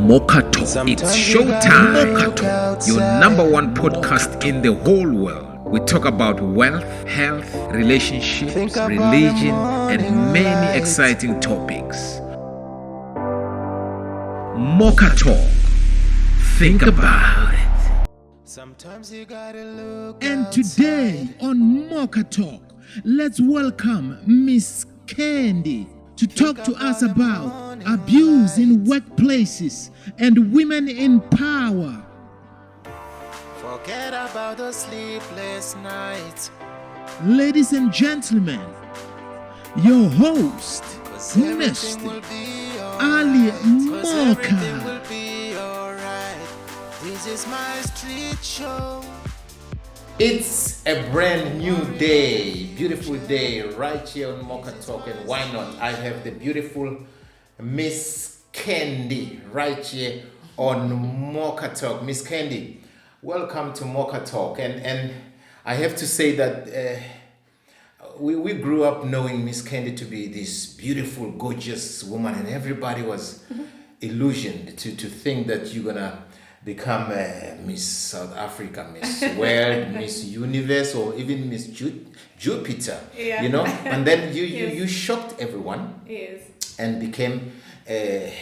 Mokato. It's showtime. Mokato, your number one podcast in the whole world. We talk about wealth, health, relationships, religion, and many exciting topics. Mokato. Think about it. Sometimes you gotta look And today on Mocha Talk, let's welcome Miss Candy to talk to us about abuse in workplaces and women in power. Forget about the sleepless nights. Ladies and gentlemen, your host, 'Cause everything Mr. will be Ali alright. 'Cause everything Mocha. will be alright. This is my street show. It's a brand new day, beautiful day, right here on Mocha Talk, and why not? I have the beautiful Miss Candy right here on Mocha Talk. Miss Candy, welcome to Mocha Talk, and I have to say that we grew up knowing Miss Candy to be this beautiful, gorgeous woman, and everybody was illusioned to think that you're gonna become Miss South Africa, Miss World, Miss Universe, or even Miss Jupiter. Yeah. You know, and then you Yes. shocked everyone Yes. and became an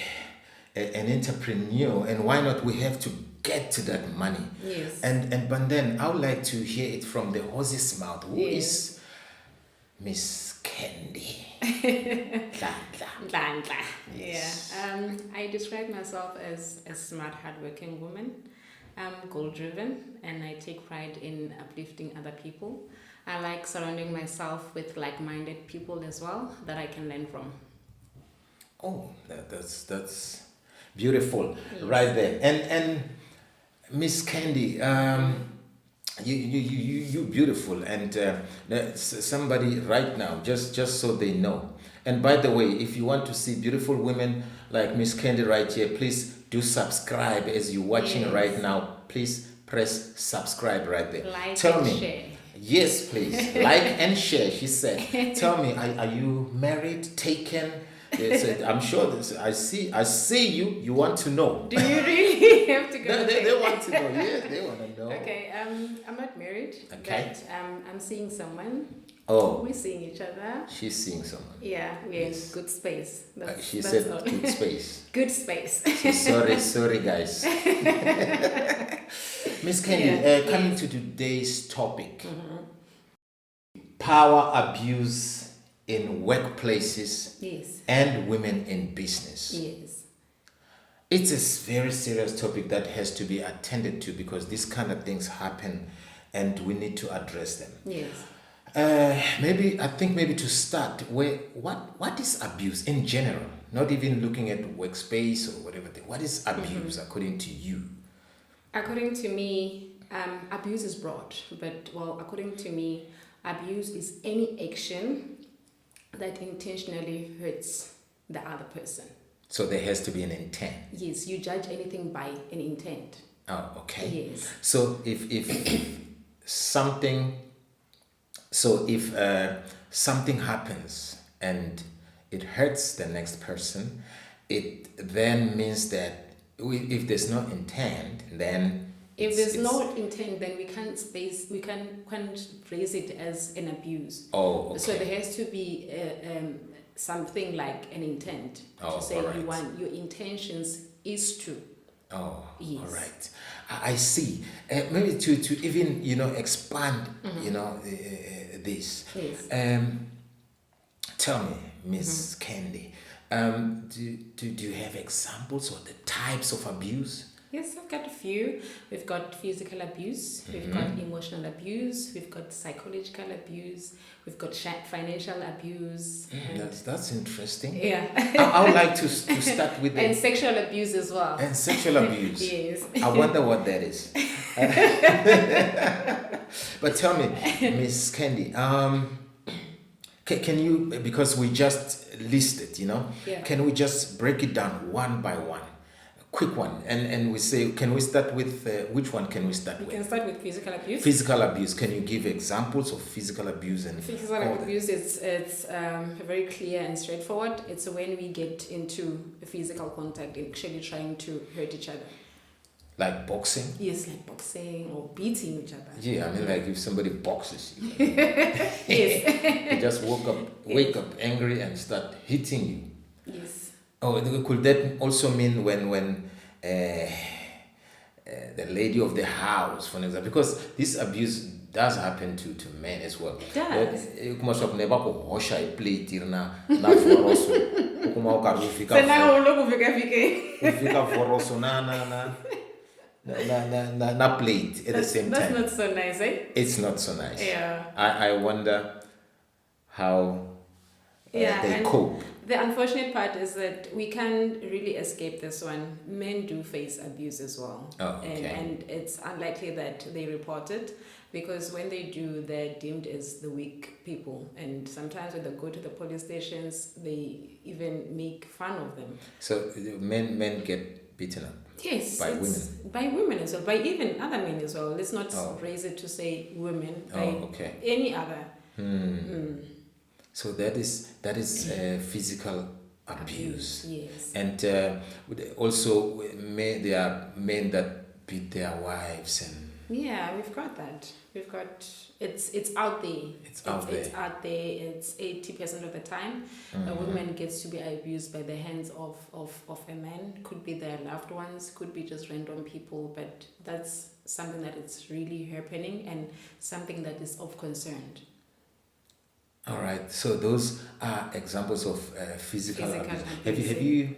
entrepreneur. And why not? We have to get to that money. Yes. But then I would like to hear it from the horse's mouth. Who Yes. is Miss Candy? Nhlahla. Nhlahla. Yes. Yeah. I describe myself as a smart, hardworking woman. I'm goal-driven, and I take pride in uplifting other people. I like surrounding myself with like-minded people as well that I can learn from. Oh, that's beautiful, Yes. right there. And Miss Candy, you beautiful, and somebody right now, just so they know. And by the way, if you want to see beautiful women like Miss Candy right here, please do subscribe as you're watching Yes. right now. Please press subscribe right there. Like Tell and me. share. Yes, please. Like and share, she said. Tell me, are you married, taken? Yes, I'm sure I see you. You want to know. Do you really have to go No, they there? want to know. Yes, they want to know. Okay, I'm not married, Okay. but I'm seeing someone. Oh, We're seeing each other. she's seeing someone. Yeah, we're Yes. in good space. She That's said all. good space. Good space. So sorry, guys. Miss Candy, Yeah, coming yes. to today's topic, power abuse in workplaces Yes. and women in business. Yes. It's a very serious topic that has to be attended to because these kind of things happen and we need to address them. Yes. Maybe to start, what is abuse in general? Not even looking at workspace or whatever thing. What is abuse according to you? According to me, abuse is broad, but according to me, abuse is any action that intentionally hurts the other person. So there has to be an intent. Yes, you judge anything by an intent. Oh, okay. Yes. So if something, something happens and it hurts the next person, it then means that if there's no intent, then If there's no intent, then we can't phrase it as an abuse. Oh, okay. So there has to be something like an intent Oh, to say alright. you want your intentions is to. Oh, Yes. all right. I see. Maybe to even expand this. Yes. Tell me, Miss Candy, do you have examples of the types of abuse? Yes, I've got a few. We've got physical abuse, we've got emotional abuse, we've got psychological abuse, we've got financial abuse. And That's interesting. yeah. I would like to start with And the sexual abuse as well. and sexual abuse. Yes. I wonder what that is. But tell me, Miss Candy, can you, because we just listed, Yeah. can we just break it down one by one? quick one, and we say, can we start with which one? Can we start We with? can start with physical abuse. Physical abuse. Can you give examples of physical abuse and Physical all that? abuse it's very clear and straightforward. It's when we get into physical contact, actually trying to hurt each other. Like boxing? Yes, like boxing or beating each other. Yeah, I mean, like if somebody boxes you, Yes. you just wake up angry and start hitting you. Yes. Oh, could that also mean when the lady of the house, for example, because this abuse does happen to men as well. It does. Kumaswa kuneba kuhosha iplate na voroso. Ukuma ukaru ufika voroso na plate at the same That's time. not so nice, eh? It's not so nice. Yeah. I wonder how they and cope. The unfortunate part is that we can't really escape this one. Men do face abuse as well. Oh, okay. And it's unlikely that they report it, because when they do, they're deemed as the weak people. And sometimes when they go to the police stations, they even make fun of them. So men get beaten up. Yes. By women? By women as well. By even other men as well. Let's not raise it to say women. By Okay. any other. So that is physical abuse. Yes. And also there are men that beat their wives and Yeah, we've got that. We've got it's out there. It's out there. It's out there. It's 80% of the time a woman gets to be abused by the hands of a man. Could be their loved ones, could be just random people, but that's something that is really happening and something that is of concern. all right. So those are examples of physical abuse. Abuse. Have you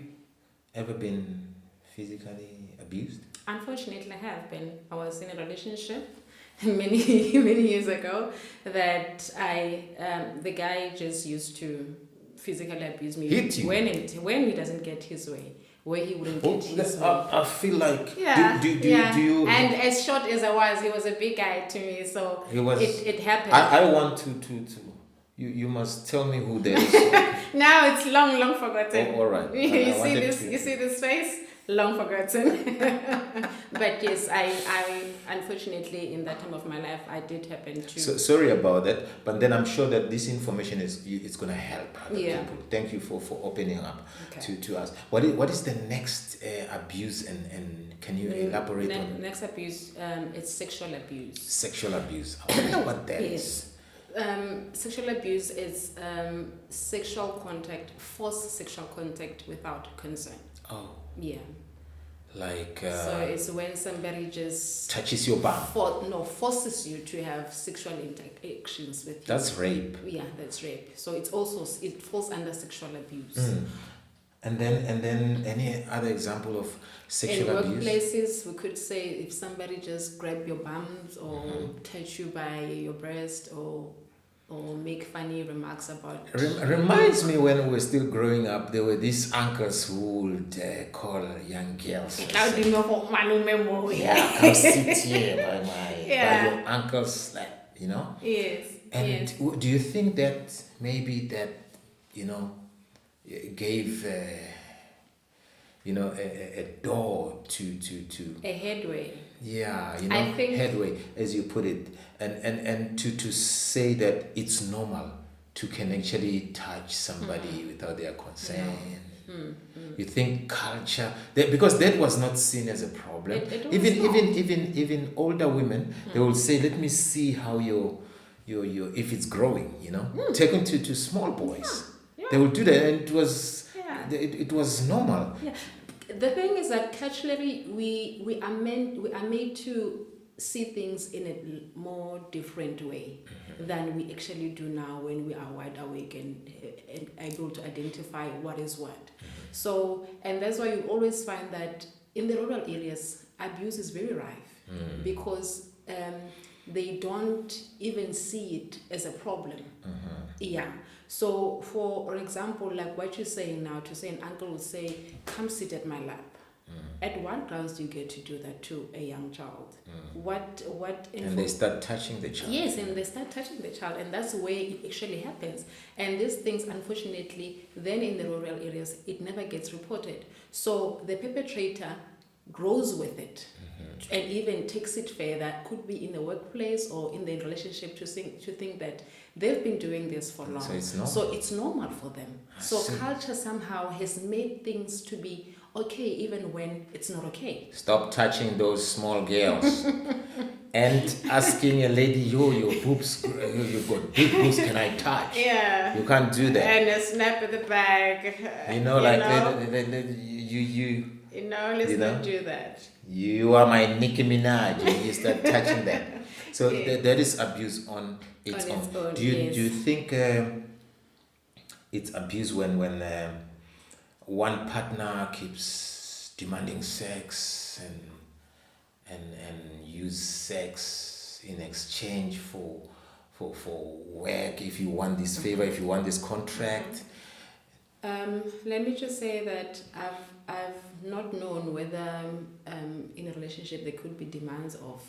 ever been physically abused? Unfortunately, I have been. I was in a relationship many years ago that the guy just used to physically abuse me. Hit you? when he doesn't get his way, where he wouldn't get his way. I feel like Yeah, do you and as short as I was, he was a big guy to me, so He was- it happened. I want to you must tell me who that is. Now it's long forgotten. Oh, all right. I You see wanted this? to- You see this face? Long forgotten. But yes, I unfortunately in that time of my life I did happen to. So sorry about that, but then I'm sure that this information it's going to help other Yeah. people. Thank you for opening up Okay. to us. What is the next abuse and can you elaborate on Next abuse, it's sexual abuse. sexual abuse? I wonder what that is. Yes. Sexual abuse is sexual contact, forced sexual contact without consent. Oh, Yeah. like So it's when somebody just touches your bum. forces you to have sexual interactions with you. That's rape. Yeah, that's rape. So it falls under sexual abuse. And then any other example of sexual In abuse? workplaces, we could say if somebody just grab your bums or touch you by your breast or make funny remarks about Reminds me when we were still growing up, there were these uncles who would call young girls. and How do say, you know for Malume? yeah, come sit here by Yeah. your uncle's lap, you know? Yes. And yes. do you think that maybe that, gave, a door to A headway. yeah, I think- headway, as you put it, and to say that it's normal to can actually touch somebody without their consent. You think culture because that was not seen as a problem. It was even older women, they will say, "Let me see how your if it's growing." Taken to small boys, Yeah. they will do that, and it was Yeah. it was normal. Yeah. The thing is that culturally we are made to see things in a more different way than we actually do now when we are wide awake and able to identify what is what. So, and that's why you always find that in the rural areas, abuse is very rife because they don't even see it as a problem. Yeah. So, for example, like what you're saying now, to say an uncle will say, "Come sit at my lap." At what grounds do you get to do that to a young child? And they start touching the child. Yes, and they start touching the child, and that's where it actually happens. And these things, unfortunately, then in the rural areas, it never gets reported. So the perpetrator grows with it and even takes it further, could be in the workplace or in the relationship, to think that they've been doing this for long. So it's normal for them. So culture somehow has made things to be okay even when it's not okay. Stop touching those small girls. And asking a lady, your boobs, you've got big boobs, can I touch? Yeah. You can't do that. And a snap at the back. Let's not do that. You are my Nicki Minaj, and you start touching that. So that is abuse on its own. Do you think it's abuse when one partner keeps demanding sex and use sex in exchange for work? If you want this favor, if you want this contract. Let me just say that I've not known whether in a relationship there could be demands of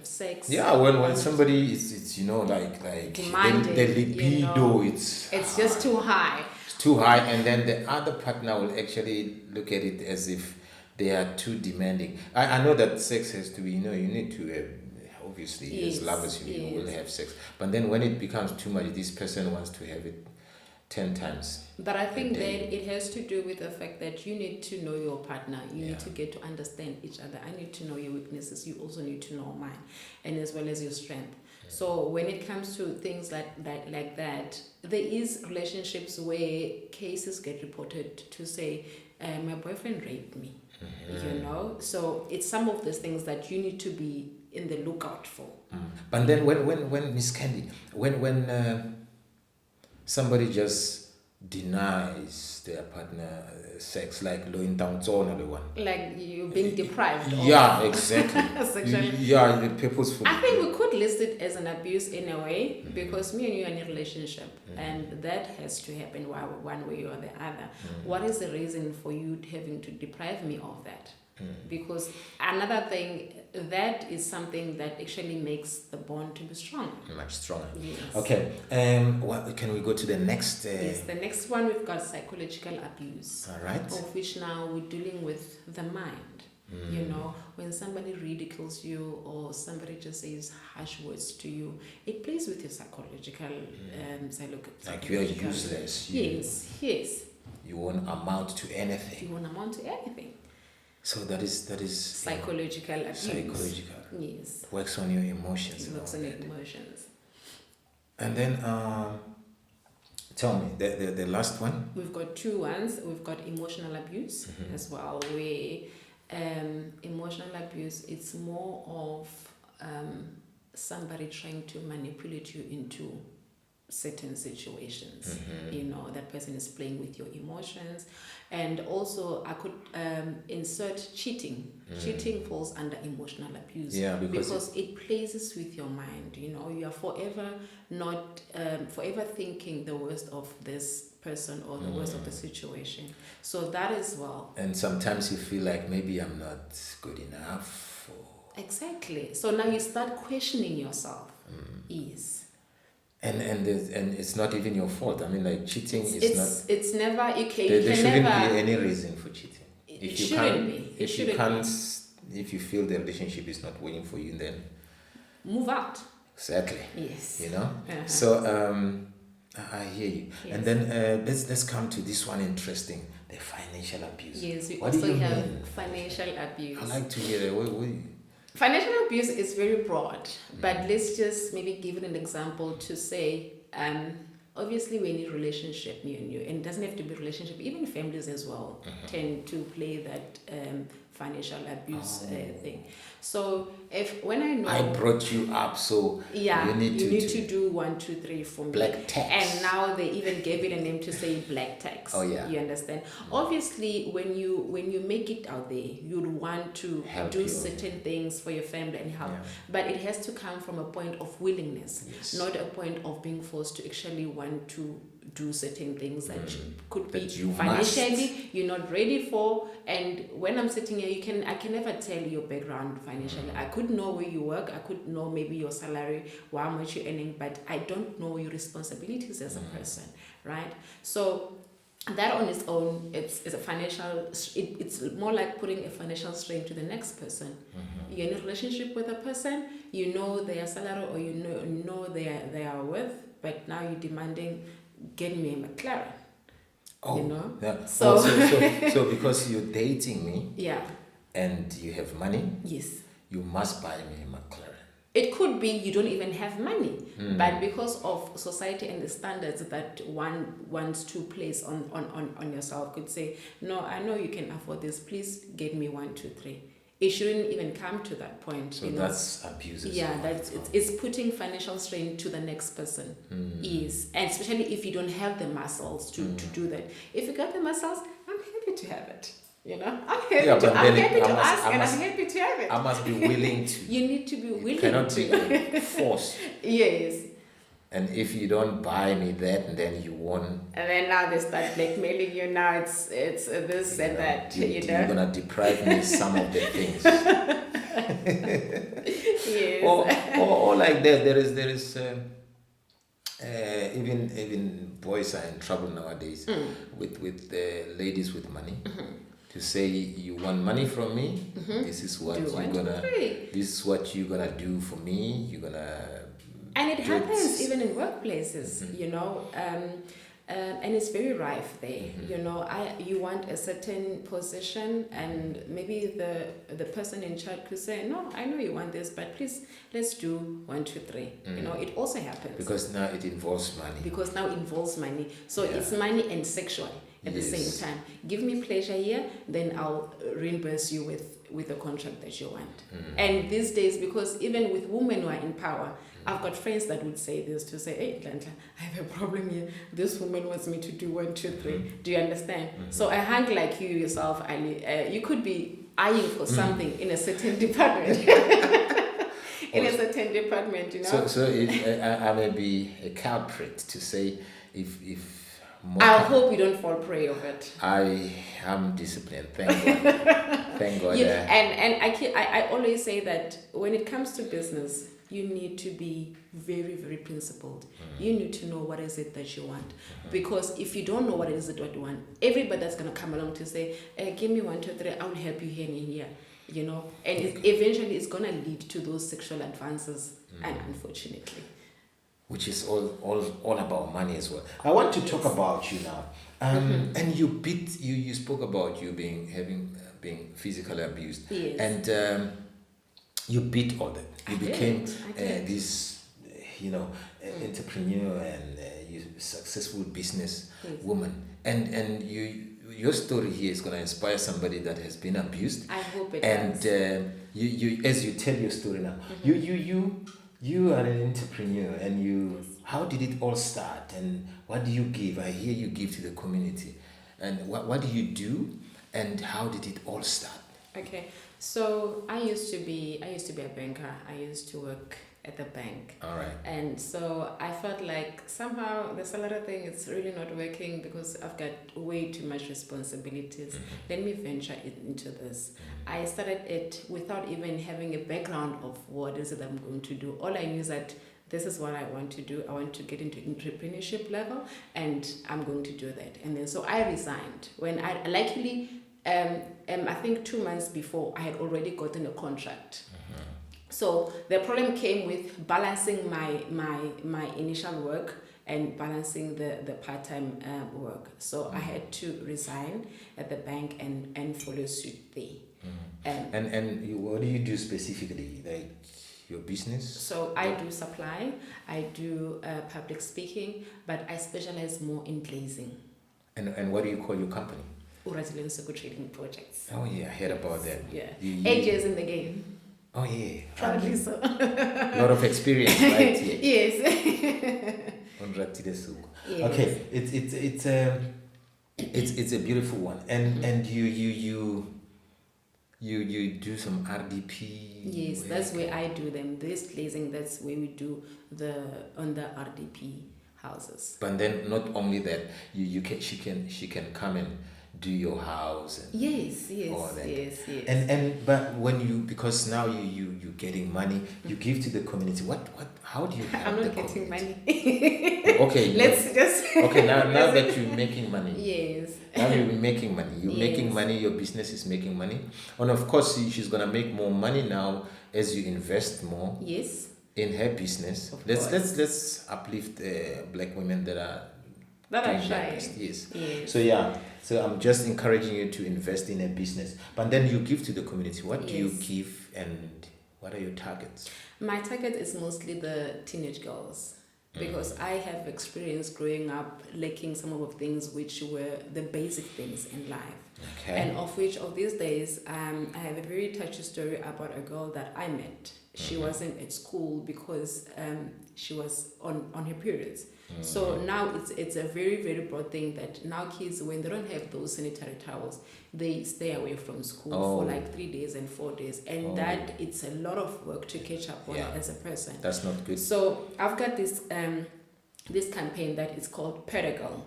sex. Yeah, when somebody is like demanding, the libido, it's just too high. It's too high, and then the other partner will actually look at it as if they are too demanding. I know that sex has to be, you need to obviously, as lovers, you will have sex, but then when it becomes too much, this person wants to have it 10 times. But I think that it has to do with the fact that you need to know your partner. You need to get to understand each other. I need to know your weaknesses. You also need to know mine, and as well as your strength. So when it comes to things like that, there is relationships where cases get reported to say, my boyfriend raped me. So it's some of those things that you need to be in the lookout for. But then when Miss Candy, when somebody just denies their partner sex, like loin down zone, the one. Like you being deprived of. Yeah, exactly. The purposeful. I think we could list it as an abuse in a way, because me and you are in a relationship, and that has to happen one way or the other. What is the reason for you having to deprive me of that? Because another thing, that is something that actually makes the bond to be strong. Much stronger. Yes. Okay. Can we go to the next? Yes, the next one we've got psychological abuse. All right. Of which now we're dealing with the mind. When somebody ridicules you or somebody just says harsh words to you, it plays with your psychological like you are useless. Yes. You won't amount to anything. So that is psychological abuse. Psychological. Yes. Works on your emotions. And then tell me the last one. We've got two ones. We've got emotional abuse as well, where emotional abuse, it's more of somebody trying to manipulate you into certain situations. That person is playing with your emotions. And also I could insert cheating. Cheating falls under emotional abuse, because it plays with your mind. You are forever forever thinking the worst of this person or the worst of the situation. So that as well. And sometimes you feel like maybe I'm not good enough. Exactly. So now you start questioning yourself. Yes. And it's not even your fault. I mean, like, cheating it's never okay. There shouldn't be any reason for cheating. It shouldn't be. If you feel the relationship is not waiting for you, then move out. Exactly. Yes. So I hear you. Yes. And then let's come to this one interesting, the financial abuse. Yes, we also have financial abuse. I like to hear that. Financial abuse is very broad, but let's just maybe give it an example to say, obviously we're in a relationship, me and you, and it doesn't have to be a relationship, even families as well tend to play that financial abuse thing. So when I know I brought you up, so you need to do 1, 2, 3 for me. Black tax. And now they even gave it a name to say black tax. Oh yeah. You understand? Obviously, when you make it out there, you'd want to do certain things for your family and help. Yeah. But it has to come from a point of willingness, not a point of being forced to actually want to do certain things that could be That you financially you're not ready for. And when I'm sitting here, I can never tell your background financially. I could know where you work, I could know maybe your salary, how much you're earning, but I don't know your responsibilities as a person, right? So that on its own, it's a financial, it's more like putting a financial strain to the next person. You're in a relationship with a person, you know their salary or you know their worth, but now you're demanding, get me a McLaren. Oh, you know? yeah. So, So because you're dating me yeah, and you have money, yes. you must buy me a McLaren. It could be you don't even have money, but because of society and the standards that one wants to place on yourself, could say, no, I know you can afford this, please get me 1, 2, 3. It shouldn't even come to that point. So that's abuse. Yeah, it's putting financial strain to the next person. Is, and especially if you don't have the muscles to do that. If you got the muscles, I'm happy to have it. I'm happy to ask, and I'm happy to have it. I must be willing to. You need to be willing cannot to. be forced. Yes. And if you don't buy me that, then you won't. And then now they start blackmailing you. Now it's this and that. You're gonna deprive me some of the things. Yes. or like that. There is even boys are in trouble nowadays with ladies with money. To say you want money from me, this is what this is what you're gonna do for me. You're gonna. And it happens even in workplaces, and it's very rife there. You want a certain position, and maybe the person in charge could say, no, I know you want this, but please let's do 1, 2, 3. It also happens because now it involves money. So it's money and sexual at the same time. Give me pleasure here, then I'll reimburse you with the contract that you want. And these days, because even with women who are in power, I've got friends that would say this, to say, hey, Nhlahla, I have a problem here. This woman wants me to do 1, 2, 3. Do you understand? So I hang like you yourself, Ali. You could be eyeing for something in a certain department. So I may be a culprit to say if I hope you don't fall prey of it. I am disciplined, thank God. Thank God. And I always say that when it comes to business, you need to be very, very principled. You need to know what is it that you want. Because if you don't know what it is that you want, everybody that's going to come along to say, give me 1, 2, 3, I will help you here and here. And eventually it's going to lead to those sexual advances, and unfortunately. Which is all about money as well. I want to talk about you now. And you spoke about you being physically abused. Yes. And you beat all that. You became this, entrepreneur and you successful business woman. And your story here is going to inspire somebody that has been abused. I hope it does. And you as you tell your story now, you are an entrepreneur, and how did it all start, and what do you give? I hear you give to the community, and what do you do, and how did it all start? Okay, so I used to be a banker. I used to work at the bank. All right. And so I felt like somehow the salary thing is really not working because I've got way too much responsibilities. Let me venture into this. I started it without even having a background of what is it I'm going to do. All I knew is that this is what I want to do. I want to get into entrepreneurship level, and I'm going to do that. And then so I resigned when I luckily, I think 2 months before, I had already gotten a contract. So the problem came with balancing my initial work and balancing the part-time work. So I had to resign at the bank and follow suit there. And what do you do specifically, like your business? So I do supply, I do public speaking, but I specialize more in glazing. And what do you call your company? Resilience Trading Projects. Oh yeah, I heard about that. Yeah, 8 years in the game. Oh yeah, Probably so. A lot of experience, right? Yes. Yes. Okay, it's a beautiful one, and you do some RDP. Yes, that's where I do them. This glazing, that's where we do on the RDP houses. But then not only that, she can come and do your house and Yes, all yes, that. yes. And but when you, because now you're getting money, you give to the community. How do you help I'm the not getting community? money. Okay. Let's just. Okay, now that you're making money. Yes. Now you're making money. You're making Yes. money. Your business is making money, and of course she's gonna make more money now as you invest more Yes. in her business. Of Let's course. let's uplift black women that are That are doing their trying. best. Yes. Yes. So yeah. So I'm just encouraging you to invest in a business, but then you give to the community. What do you Yes. give, and what are your targets? My target is mostly the teenage girls because I have experience growing up lacking some of the things which were the basic things in life. Okay. And of these days, I have a very touchy story about a girl that I met. She wasn't at school because she was on her periods. So now it's a very, very broad thing that now kids, when they don't have those sanitary towels, they stay away from school for like 3 days and 4 days. And that it's a lot of work to catch up on as a person. That's not good. So I've got this this campaign that is called Pedagogue.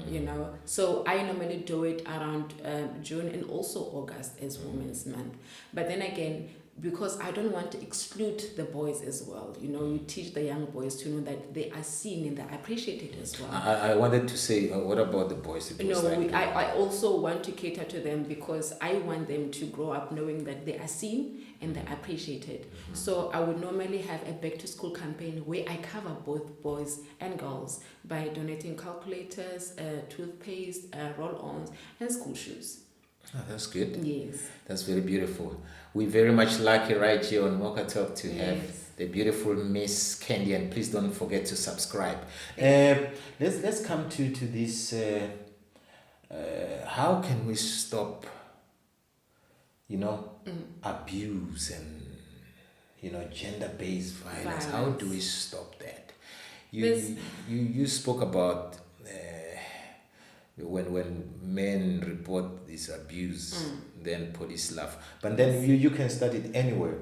You know, so I normally do it around June and also August as Women's Month. But then again, because I don't want to exclude the boys as well, you know, we teach the young boys to know that they are seen and they're appreciated as well. I wanted to say, what about the boys? I also want to cater to them because I want them to grow up knowing that they are seen and they're appreciated. So I would normally have a back to school campaign where I cover both boys and girls by donating calculators, toothpaste, roll-ons, and school shoes. Oh, that's good. Yes. That's very beautiful. We're very much lucky right here on Mocha Talk to have Yes. the beautiful Miss Candy, and please don't forget to subscribe. Let's come to this. How can we stop, abuse and gender-based violence? How do we stop that? You spoke about when men report this abuse, then police laugh. But then you can start it anywhere.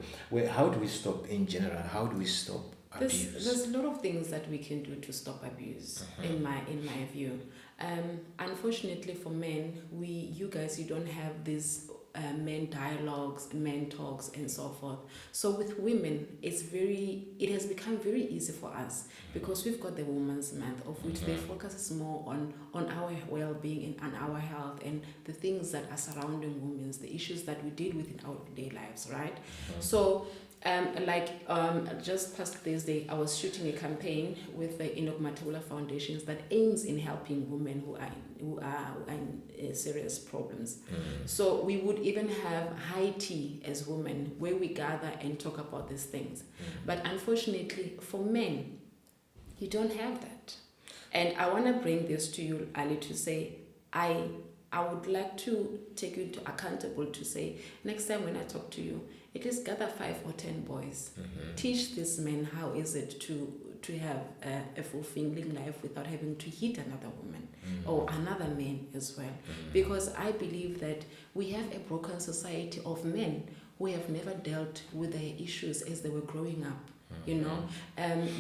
How do we stop in general? How do we stop abuse? There's a lot of things that we can do to stop abuse, in my view. Unfortunately for men, you don't have these men dialogues, men talks, and so forth. So with women, it has become very easy for us because we've got the Women's Month, of which they focus more on our well-being and on our health and the things that are surrounding women, the issues that we deal with in our everyday lives, right? So just past Thursday, I was shooting a campaign with the Enoch Matula Foundations that aims in helping women who are in serious problems. So we would even have high tea as women where we gather and talk about these things. But unfortunately for men, you don't have that. And I want to bring this to you, Ali, to say, I would like to take you accountable to say, next time when I talk to you, at least gather 5 or 10 boys. Teach these men how is it to have a fulfilling life without having to hit another woman or another man as well. Because I believe that we have a broken society of men who have never dealt with their issues as they were growing up.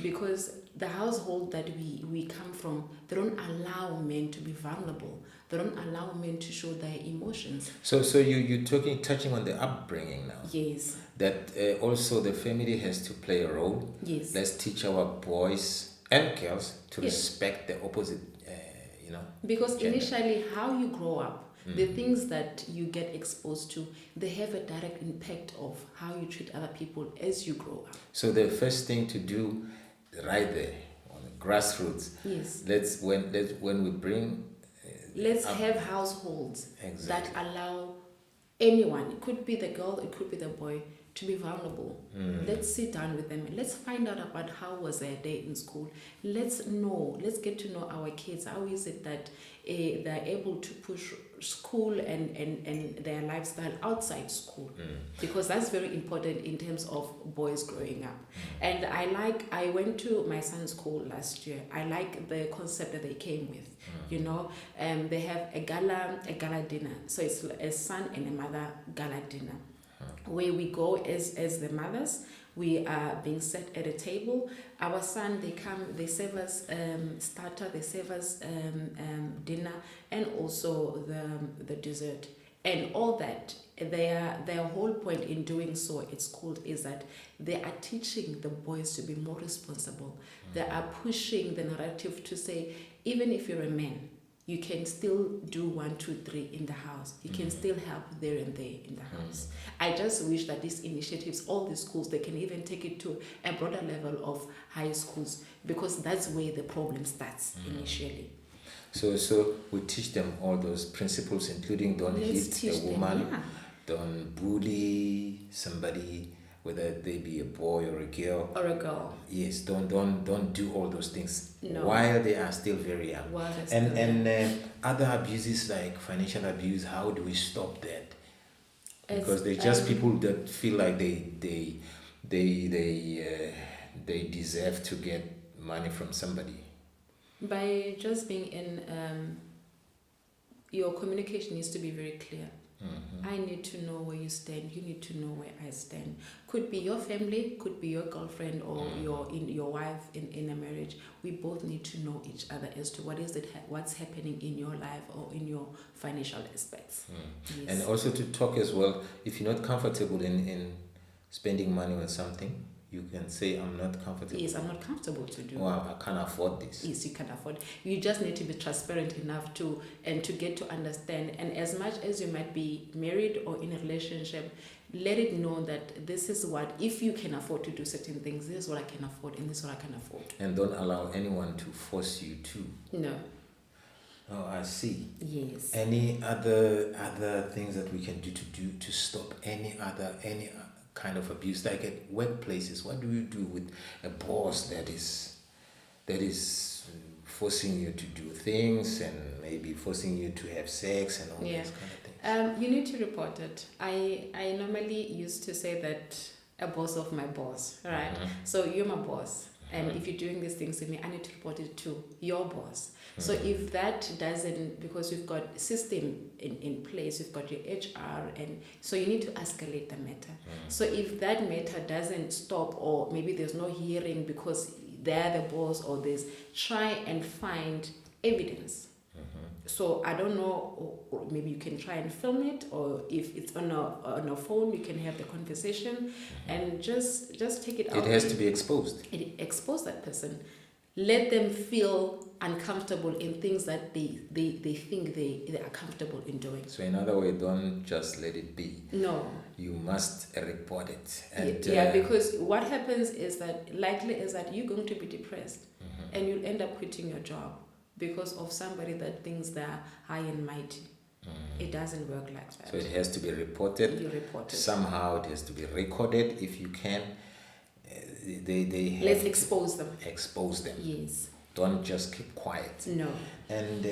Because the household that we come from, they don't allow men to be vulnerable. They don't allow men to show their emotions. So you're touching on the upbringing now. Yes. That also the family has to play a role. Yes. Let's teach our boys and girls to respect the opposite, Because gender. initially, how you grow up, the things that you get exposed to, they have a direct impact of how you treat other people as you grow up. So the first thing to do, right there on the grassroots. Yes. When we bring. Let's have households Exactly. that allow anyone, it could be the girl, it could be the boy, to be vulnerable. Let's sit down with them. Let's find out about how was their day in school. Let's get to know our kids. How is it that they're able to push school and their lifestyle outside school? Because that's very important in terms of boys growing up. And I went to my son's school last year. I like the concept that they came with. They have a gala dinner. So it's a son and a mother gala dinner, where we go as the mothers, We are being set at a table. Our son, they come, they serve us starter, they serve us dinner, and also the dessert. And all that, their whole point in doing so at school is that they are teaching the boys to be more responsible. They are pushing the narrative to say, even if you're a man, you can still do 1, 2, 3 in the house. You can still help there and there in the house. I just wish that these initiatives, all the schools, they can even take it to a broader level of high schools, because that's where the problem starts initially. So we teach them all those principles, including don't hit a woman, don't bully somebody, whether they be a boy or a girl. Or a girl. Yes, don't do all those things No. while they are still very young. While they're still And other abuses like financial abuse, how do we stop that? Because they're just people that feel like they deserve to get money from somebody. By just being in, your communication needs to be very clear. I need to know where you stand. You need to know where I stand. Could be your family, could be your girlfriend or your wife in a marriage. We both need to know each other as to what's happening in your life or in your financial aspects. Yes. And also to talk as well. If you're not comfortable in spending money on something, you can say, I'm not comfortable. Yes, I'm not comfortable to do. Well, I can't afford this. Yes, you can afford. You just need to be transparent enough to get to understand. And as much as you might be married or in a relationship, let it know that this is what, if you can afford to do certain things, this is what I can afford and this is what I can afford. And don't allow anyone to force you to. No. Oh, I see. Yes. Any other things that we can do to stop any kind of abuse, like at workplaces? What do you do with a boss that is forcing you to do things and maybe forcing you to have sex and all these kind of things? You need to report it. I normally used to say that a boss of my boss, right? So you're my boss, and if you're doing these things to me, I need to report it to your boss. So if that doesn't, because you've got system in place, you've got your HR, and so you need to escalate the matter. So if that matter doesn't stop, or maybe there's no hearing because they're the boss, or try and find evidence. So I don't know, or maybe you can try and film it, or if it's on a phone, you can have the conversation and just take it out. It has to be exposed. Expose that person. Let them feel uncomfortable in things that they think they are comfortable in doing. So in other words, don't just let it be. No. You must report it. And, because what happens is that likely is that you're going to be depressed and you'll end up quitting your job because of somebody that thinks they're high and mighty. It doesn't work like that. So it has to be reported. You report it. Somehow it has to be recorded if you can. They have Let's expose them. Expose them. Yes. Don't just keep quiet. No. And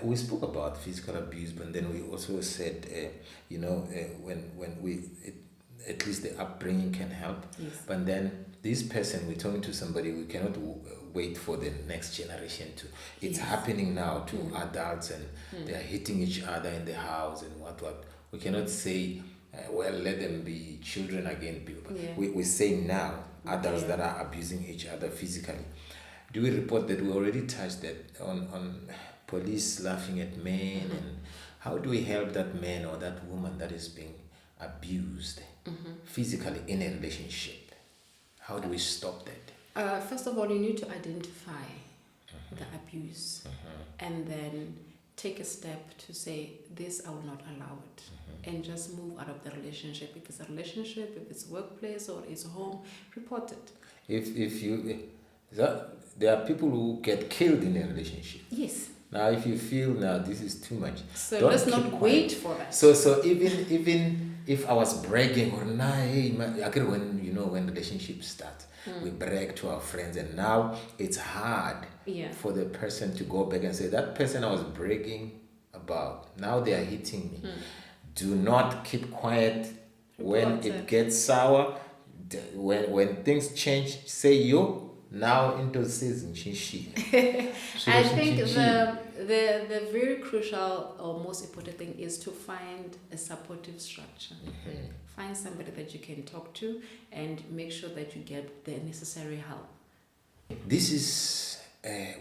we spoke about physical abuse, but then we also said, when at least the upbringing can help. Yes. But then this person, we're talking to somebody, we cannot wait for the next generation to. It's happening now to adults, and they are hitting each other in the house and what. We cannot say, let them be children again. We say now, adults that are abusing each other physically. Do we report that? We already touched that on police laughing at men, and how do we help that man or that woman that is being abused physically in a relationship? How do we stop that? First of all, you need to identify the abuse and then take a step to say, this I will not allow it, and just move out of the relationship. If it's a relationship, if it's workplace or it's home, report it. There are people who get killed in a relationship. Yes. Now, if you feel now this is too much, so don't let's keep not quiet. wait for that. So even if I was bragging or when relationships start, we brag to our friends, and now it's hard for the person to go back and say, that person I was bragging about, now they are hitting me. Do not keep quiet. When it gets sour, when things change, say yo. Now into season, I think The very crucial or most important thing is to find a supportive structure. Find somebody that you can talk to and make sure that you get the necessary help. This is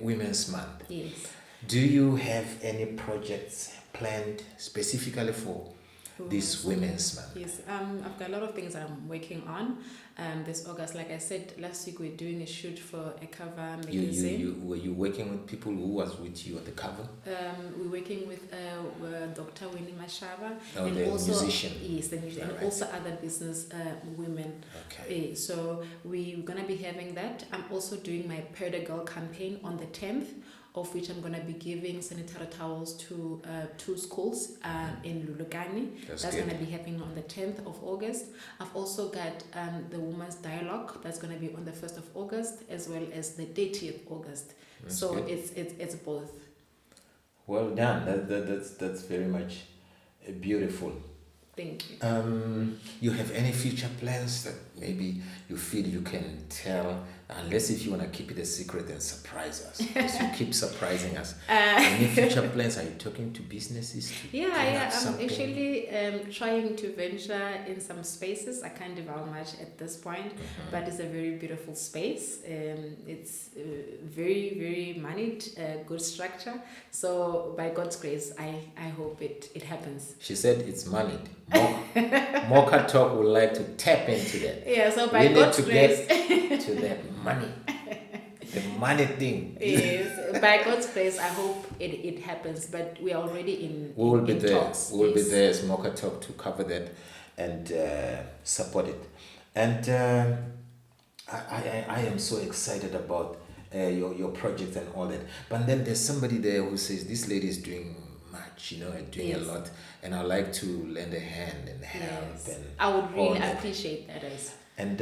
Women's Month. Yes. Do you have any projects planned specifically for this Women's Month? Yes, I've got a lot of things that I'm working on. This August, like I said, last week we're doing a shoot for a cover magazine. Were you working with people who was with you at the cover? We're working with Dr. Winnie Mashaba, and the also musician. Yes, the musician, and also other business women. Okay. So we're gonna be having that. I'm also doing my Purda Girl campaign on the 10th, of which I'm going to be giving sanitary towels to 2 schools in Lulukani. That's going to be happening on the 10th of August. I've also got the Women's Dialogue that's going to be on the 1st of August, as well as the 30th of August. That's so good. it's both. Well done. That's very much beautiful. Thank you. You have any future plans that maybe you feel you can tell, unless if you want to keep it a secret and surprise us, because you keep surprising us. Any future plans? Are you talking to businesses? Yeah. I'm actually trying to venture in some spaces. I can't divulge much at this point, but it's a very beautiful space. It's very, very moneyed, good structure. So by God's grace, I hope it happens. She said it's moneyed. Mocha Talk would like to tap into that. Yeah, so by God's grace. Get to that money. The money thing. Yes, by God's grace, I hope it happens. But we are already in We will in be there. talks. We will be there as Mocha Talk to cover that and support it. And I am so excited about your project and all that. But then there's somebody there who says this lady is doing much, doing a lot, and I'd like to lend a hand and help. Yes. And I would all really that. appreciate that. As And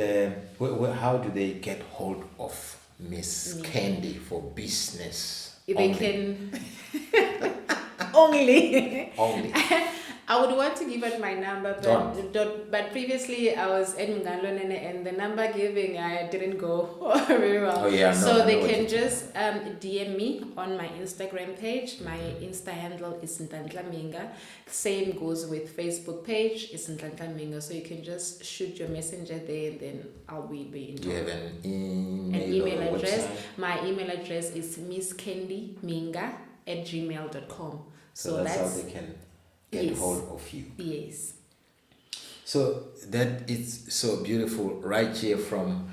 how do they get hold of Miss Candy for business? if they can only. I would want to give out my number, but previously I was in Nhlahla and the number giving I didn't go very well. Oh yeah, so they can just DM me on my Instagram page. My Insta handle is Nhlahla Mhinga. Same goes with Facebook page. It's Nhlahla Mhinga. So you can just shoot your messenger there, and then I'll be in. Do you have an email email address? website? My email address is misscandymhinga@gmail.com. So that's how they can get hold of you. Yes. So that is so beautiful right here from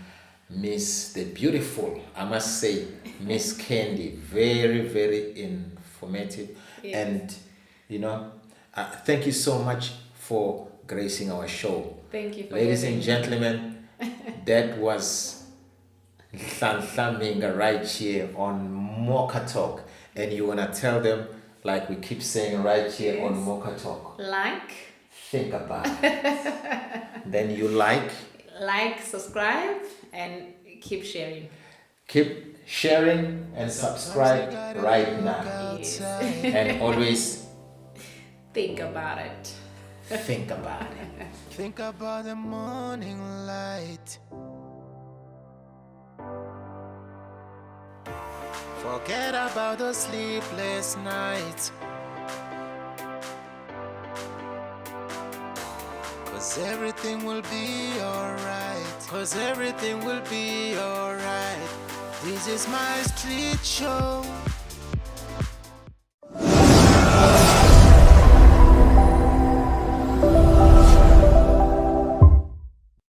Miss the Beautiful, I must say, Miss Candy. Very, very informative. Yes. And, thank you so much for gracing our show. Thank you for Ladies having and me. gentlemen, that was Nhlahla Mhinga right here on Mocha Talk. And you want to tell them, like we keep saying right here on Mocha Talk, think about it. Then you like, subscribe, and keep sharing. keep sharing and subscribe right now. Yes. And always Think about it. think about it. Think about the morning light. Forget about the sleepless nights. 'Cause everything will be alright. 'Cause everything will be alright. This is my street show.